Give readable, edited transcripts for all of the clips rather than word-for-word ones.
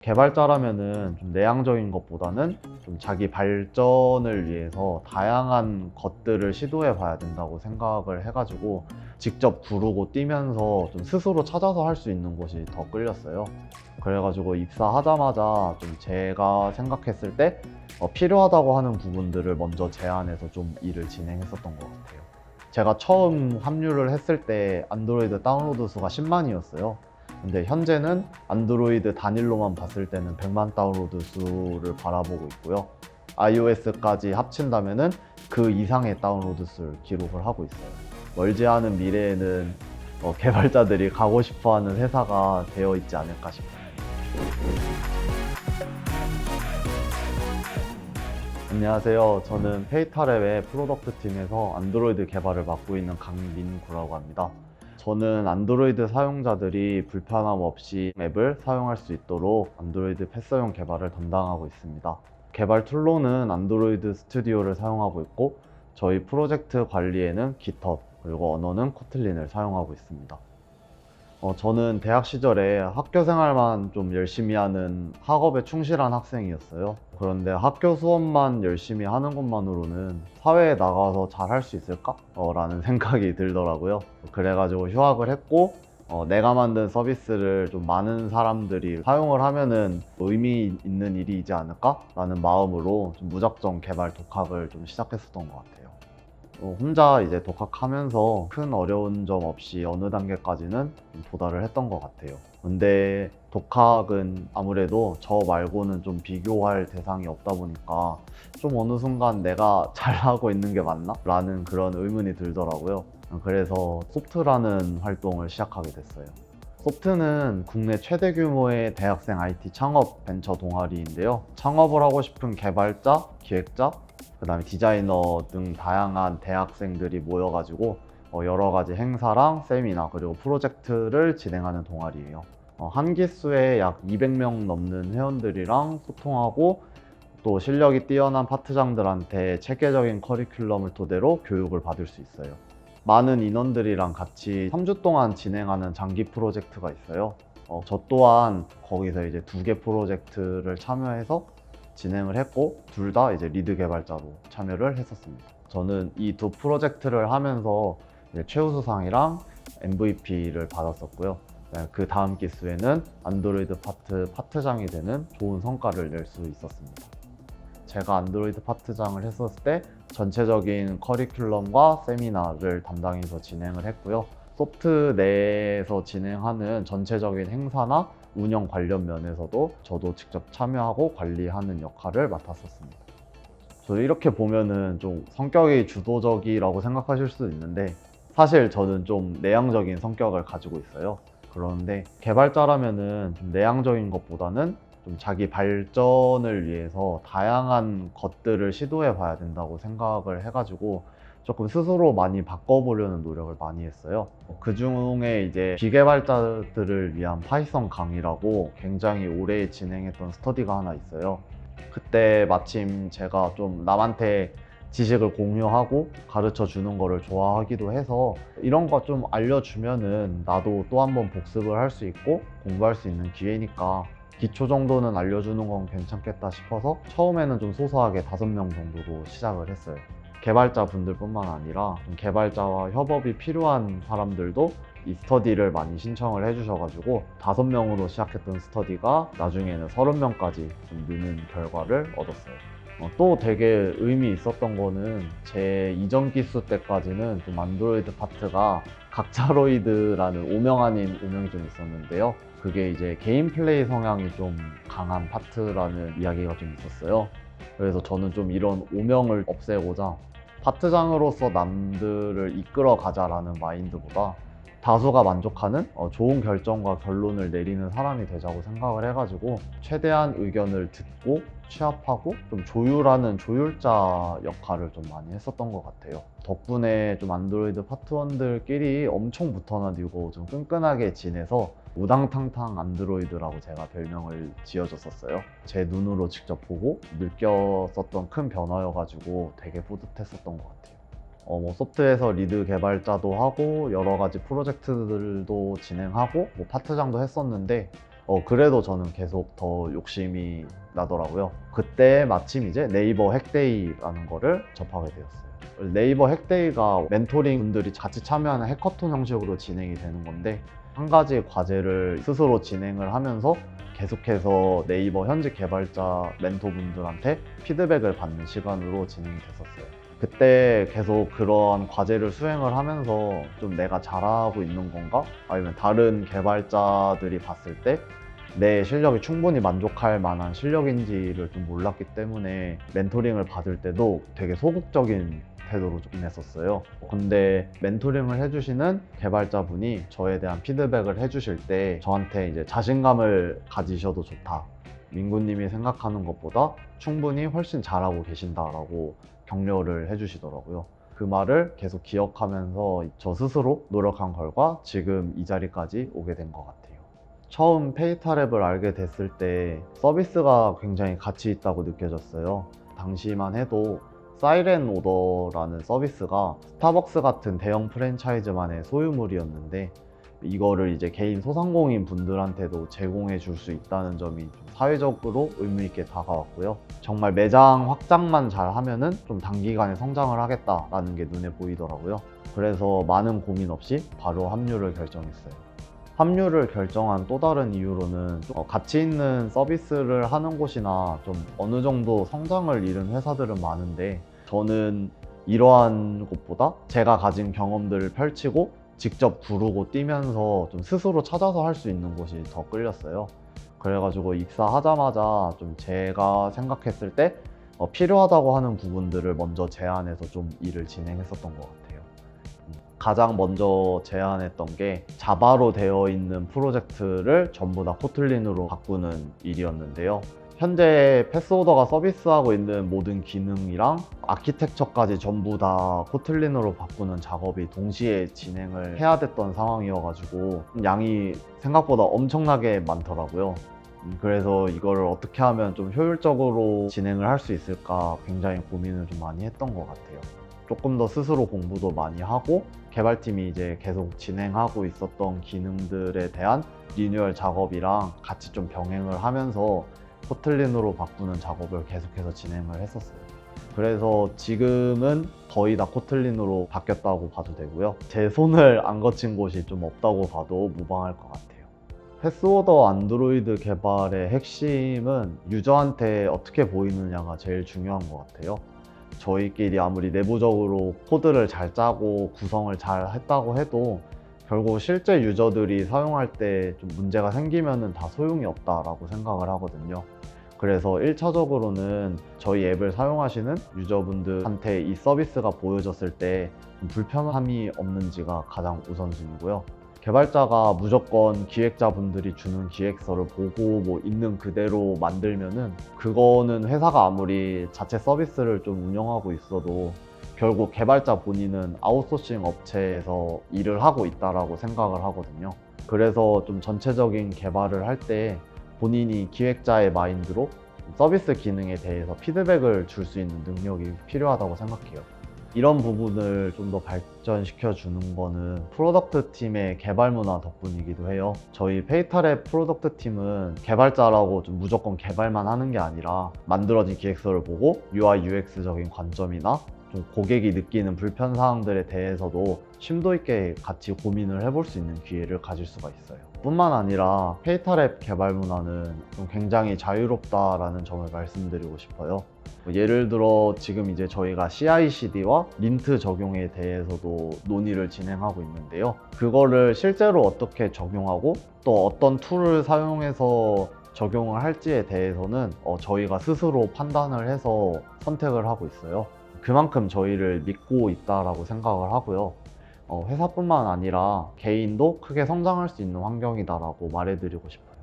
개발자라면은 좀 내향적인 것보다는 좀 자기 발전을 위해서 다양한 것들을 시도해 봐야 된다고 생각을 해가지고 직접 구르고 뛰면서 좀 스스로 찾아서 할 수 있는 곳이 더 끌렸어요. 그래가지고 입사하자마자 좀 제가 생각했을 때 필요하다고 하는 부분들을 먼저 제안해서 좀 일을 진행했었던 것 같아요. 제가 처음 합류를 했을 때 안드로이드 다운로드 수가 10만이었어요. 근데 현재는 안드로이드 단일로만 봤을 때는 100만 다운로드 수를 바라보고 있고요. iOS까지 합친다면은 그 이상의 다운로드 수를 기록을 하고 있어요. 멀지 않은 미래에는 개발자들이 가고 싶어하는 회사가 되어 있지 않을까 싶어요. 안녕하세요. 저는 페이탈앱의 프로덕트 팀에서 안드로이드 개발을 맡고 있는 강민구라고 합니다. 저는 안드로이드 사용자들이 불편함 없이 앱을 사용할 수 있도록 안드로이드 패스용 개발을 담당하고 있습니다. 개발 툴로는 안드로이드 스튜디오를 사용하고 있고, 저희 프로젝트 관리에는 GitHub, 그리고 언어는 코틀린을 사용하고 있습니다. 저는 대학 시절에 학교 생활만 좀 열심히 하는 학업에 충실한 학생이었어요. 그런데 학교 수업만 열심히 하는 것만으로는 사회에 나가서 잘 할 수 있을까? 라는 생각이 들더라고요. 그래가지고 휴학을 했고, 내가 만든 서비스를 좀 많은 사람들이 사용을 하면은 의미 있는 일이지 않을까? 라는 마음으로 좀 무작정 개발 독학을 좀 시작했었던 것 같아요. 혼자 이제 독학하면서 큰 어려운 점 없이 어느 단계까지는 도달을 했던 것 같아요. 근데 독학은 아무래도 저 말고는 좀 비교할 대상이 없다 보니까 좀 어느 순간 내가 잘하고 있는 게 맞나? 라는 그런 의문이 들더라고요. 그래서 소프트라는 활동을 시작하게 됐어요. 소프트는 국내 최대 규모의 대학생 IT 창업 벤처 동아리인데요. 창업을 하고 싶은 개발자, 기획자, 그 다음에 디자이너 등 다양한 대학생들이 모여가지고 여러 가지 행사랑 세미나 그리고 프로젝트를 진행하는 동아리예요. 한 기수에 약 200명 넘는 회원들이랑 소통하고, 또 실력이 뛰어난 파트장들한테 체계적인 커리큘럼을 토대로 교육을 받을 수 있어요. 많은 인원들이랑 같이 3주 동안 진행하는 장기 프로젝트가 있어요. 저 또한 거기서 이제 2개 프로젝트를 참여해서 진행을 했고, 둘 다 이제 리드 개발자로 참여를 했었습니다. 저는 이 두 프로젝트를 하면서 이제 최우수상이랑 MVP를 받았었고요. 그 다음 기수에는 안드로이드 파트장이 되는 좋은 성과를 낼 수 있었습니다. 제가 안드로이드 파트장을 했었을 때 전체적인 커리큘럼과 세미나를 담당해서 진행을 했고요. 소프트 내에서 진행하는 전체적인 행사나 운영 관련 면에서도 저도 직접 참여하고 관리하는 역할을 맡았었습니다. 저 이렇게 보면은 좀 성격이 주도적이라고 생각하실 수도 있는데, 사실 저는 좀 내향적인 성격을 가지고 있어요. 그런데 개발자라면은 좀 내향적인 것보다는 좀 자기 발전을 위해서 다양한 것들을 시도해 봐야 된다고 생각을 해가지고 조금 스스로 많이 바꿔보려는 노력을 많이 했어요. 그 중에 이제 비개발자들을 위한 파이썬 강의라고 굉장히 오래 진행했던 스터디가 하나 있어요. 그때 마침 제가 좀 남한테 지식을 공유하고 가르쳐 주는 거를 좋아하기도 해서, 이런 거 좀 알려주면은 나도 또 한 번 복습을 할 수 있고 공부할 수 있는 기회니까 기초 정도는 알려주는 건 괜찮겠다 싶어서 처음에는 좀 소소하게 5명 정도로 시작을 했어요. 개발자 분들뿐만 아니라 좀 개발자와 협업이 필요한 사람들도 이 스터디를 많이 신청을 해주셔가지고 5명으로 시작했던 스터디가 나중에는 30명까지 좀 느는 결과를 얻었어요. 또 되게 의미 있었던 거는 제 이전 기수 때까지는 좀 안드로이드 파트가 각자로이드라는 오명 아닌 오명이 좀 있었는데요. 그게 이제 게임 플레이 성향이 좀 강한 파트라는 이야기가 좀 있었어요. 그래서 저는 좀 이런 오명을 없애고자 파트장으로서 남들을 이끌어 가자라는 마인드보다 다수가 만족하는 좋은 결정과 결론을 내리는 사람이 되자고 생각을 해가지고 최대한 의견을 듣고 취합하고 좀 조율하는 조율자 역할을 좀 많이 했었던 것 같아요. 덕분에 좀 안드로이드 파트원들끼리 엄청 붙어다니고 좀 끈끈하게 지내서 우당탕탕 안드로이드라고 제가 별명을 지어줬었어요. 제 눈으로 직접 보고 느꼈었던 큰 변화여가지고 되게 뿌듯했었던 것 같아요. 소프트에서 리드 개발자도 하고 여러 가지 프로젝트들도 진행하고 파트장도 했었는데, 그래도 저는 계속 더 욕심이 나더라고요. 그때 마침 이제 네이버 핵데이라는 거를 접하게 되었어요. 네이버 핵데이가 멘토링 분들이 같이 참여하는 해커톤 형식으로 진행이 되는 건데, 한 가지 과제를 스스로 진행을 하면서 계속해서 네이버 현직 개발자 멘토분들한테 피드백을 받는 시간으로 진행이 됐었어요. 그때 계속 그런 과제를 수행을 하면서 좀 내가 잘하고 있는 건가? 아니면 다른 개발자들이 봤을 때 내 실력이 충분히 만족할 만한 실력인지를 좀 몰랐기 때문에 멘토링을 받을 때도 되게 소극적인 태도로 좀 임했었어요. 근데 멘토링을 해주시는 개발자분이 저에 대한 피드백을 해주실 때 저한테 이제 자신감을 가지셔도 좋다. 민구님이 생각하는 것보다 충분히 훨씬 잘하고 계신다라고 격려를 해주시더라고요. 그 말을 계속 기억하면서 저 스스로 노력한 결과 지금 이 자리까지 오게 된 것 같아요. 처음 페이탈앱을 알게 됐을 때 서비스가 굉장히 가치 있다고 느껴졌어요. 당시만 해도 사이렌 오더라는 서비스가 스타벅스 같은 대형 프랜차이즈만의 소유물이었는데, 이거를 이제 개인 소상공인 분들한테도 제공해 줄 수 있다는 점이 좀 사회적으로 의미 있게 다가왔고요. 정말 매장 확장만 잘 하면은 좀 단기간에 성장을 하겠다라는 게 눈에 보이더라고요. 그래서 많은 고민 없이 바로 합류를 결정했어요. 합류를 결정한 또 다른 이유로는 가치 있는 서비스를 하는 곳이나 좀 어느 정도 성장을 이룬 회사들은 많은데, 저는 이러한 곳보다 제가 가진 경험들을 펼치고 직접 구르고 뛰면서 좀 스스로 찾아서 할 수 있는 곳이 더 끌렸어요. 그래가지고 입사하자마자 좀 제가 생각했을 때 필요하다고 하는 부분들을 먼저 제안해서 좀 일을 진행했었던 것 같아요. 가장 먼저 제안했던 게 자바로 되어 있는 프로젝트를 전부 다 코틀린으로 바꾸는 일이었는데요. 현재 패스오더가 서비스하고 있는 모든 기능이랑 아키텍처까지 전부 다 코틀린으로 바꾸는 작업이 동시에 진행을 해야 됐던 상황이어가지고 양이 생각보다 엄청나게 많더라고요. 그래서 이거를 어떻게 하면 좀 효율적으로 진행을 할 수 있을까 굉장히 고민을 좀 많이 했던 것 같아요. 조금 더 스스로 공부도 많이 하고, 개발팀이 이제 계속 진행하고 있었던 기능들에 대한 리뉴얼 작업이랑 같이 좀 병행을 하면서 코틀린으로 바꾸는 작업을 계속해서 진행을 했었어요. 그래서 지금은 거의 다 코틀린으로 바뀌었다고 봐도 되고요. 제 손을 안 거친 곳이 좀 없다고 봐도 무방할 것 같아요. 패스오더 안드로이드 개발의 핵심은 유저한테 어떻게 보이느냐가 제일 중요한 것 같아요. 저희끼리 아무리 내부적으로 코드를 잘 짜고 구성을 잘 했다고 해도 결국 실제 유저들이 사용할 때 좀 문제가 생기면은 다 소용이 없다라고 생각을 하거든요. 그래서 1차적으로는 저희 앱을 사용하시는 유저분들한테 이 서비스가 보여졌을 때 불편함이 없는지가 가장 우선순위고요. 개발자가 무조건 기획자분들이 주는 기획서를 보고 뭐 있는 그대로 만들면은 그거는 회사가 아무리 자체 서비스를 좀 운영하고 있어도 결국 개발자 본인은 아웃소싱 업체에서 일을 하고 있다라고 생각을 하거든요. 그래서 좀 전체적인 개발을 할 때 본인이 기획자의 마인드로 서비스 기능에 대해서 피드백을 줄 수 있는 능력이 필요하다고 생각해요. 이런 부분을 좀 더 발전시켜 주는 거는 프로덕트 팀의 개발 문화 덕분이기도 해요. 저희 페이탈의 프로덕트 팀은 개발자라고 좀 무조건 개발만 하는 게 아니라 만들어진 기획서를 보고 UI, UX적인 관점이나 좀 고객이 느끼는 불편 사항들에 대해서도 심도 있게 같이 고민을 해볼 수 있는 기회를 가질 수가 있어요. 뿐만 아니라 페이탈앱 개발 문화는 좀 굉장히 자유롭다라는 점을 말씀드리고 싶어요. 예를 들어 지금 이제 저희가 CI/CD와 린트 적용에 대해서도 논의를 진행하고 있는데요. 그거를 실제로 어떻게 적용하고 또 어떤 툴을 사용해서 적용을 할지에 대해서는 저희가 스스로 판단을 해서 선택을 하고 있어요. 그만큼 저희를 믿고 있다라고 생각을 하고요. 회사뿐만 아니라 개인도 크게 성장할 수 있는 환경이다라고 말해드리고 싶어요.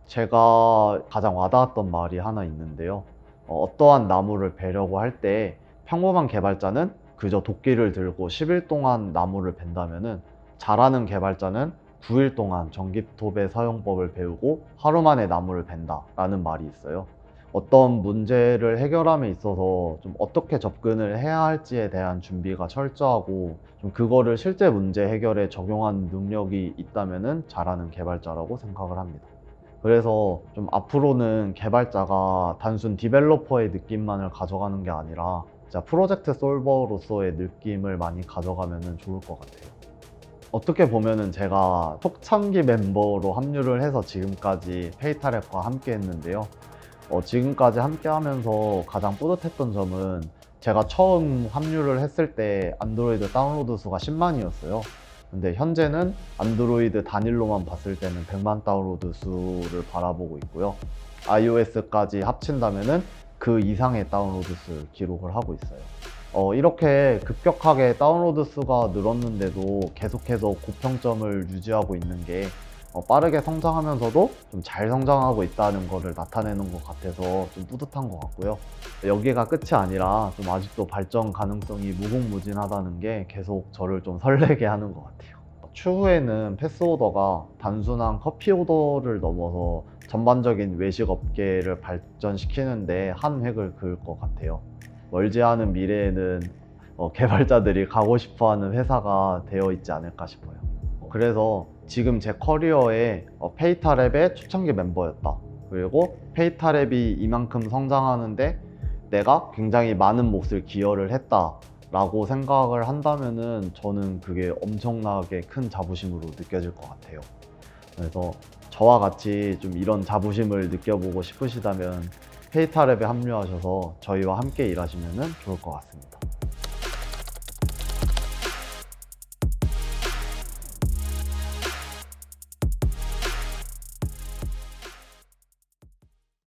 제가 가장 와닿았던 말이 하나 있는데요. 어떠한 나무를 베려고 할 때 평범한 개발자는 그저 도끼를 들고 10일 동안 나무를 벤다면은 잘하는 개발자는 9일 동안 전기톱의 사용법을 배우고 하루 만에 나무를 벤다 라는 말이 있어요. 어떤 문제를 해결함에 있어서 좀 어떻게 접근을 해야 할지에 대한 준비가 철저하고 좀 그거를 실제 문제 해결에 적용하는 능력이 있다면은 잘하는 개발자라고 생각을 합니다. 그래서 좀 앞으로는 개발자가 단순 디벨로퍼의 느낌만을 가져가는 게 아니라 진짜 프로젝트 솔버로서의 느낌을 많이 가져가면 좋을 것 같아요. 어떻게 보면은 제가 초창기 멤버로 합류를 해서 지금까지 페이탈앱과 함께 했는데요. 지금까지 함께 하면서 가장 뿌듯했던 점은 제가 처음 합류를 했을 때 안드로이드 다운로드 수가 10만이었어요. 근데 현재는 안드로이드 단일로만 봤을 때는 100만 다운로드 수를 바라보고 있고요. iOS까지 합친다면은 그 이상의 다운로드 수를 기록을 하고 있어요. 이렇게 급격하게 다운로드 수가 늘었는데도 계속해서 고평점을 유지하고 있는 게 빠르게 성장하면서도 좀 잘 성장하고 있다는 것을 나타내는 것 같아서 좀 뿌듯한 것 같고요. 여기가 끝이 아니라 좀 아직도 발전 가능성이 무궁무진하다는 게 계속 저를 좀 설레게 하는 것 같아요. 추후에는 패스오더가 단순한 커피 오더를 넘어서 전반적인 외식 업계를 발전시키는데 한 획을 그을 것 같아요. 멀지 않은 미래에는 개발자들이 가고 싶어하는 회사가 되어 있지 않을까 싶어요. 그래서 지금 제 커리어에 페이탈앱의 초창기 멤버였다. 그리고 페이탈앱이 이만큼 성장하는데 내가 굉장히 많은 몫을 기여를 했다 라고 생각을 한다면은 저는 그게 엄청나게 큰 자부심으로 느껴질 것 같아요. 그래서 저와 같이 좀 이런 자부심을 느껴보고 싶으시다면 페이탈앱에 합류하셔서 저희와 함께 일하시면 좋을 것 같습니다.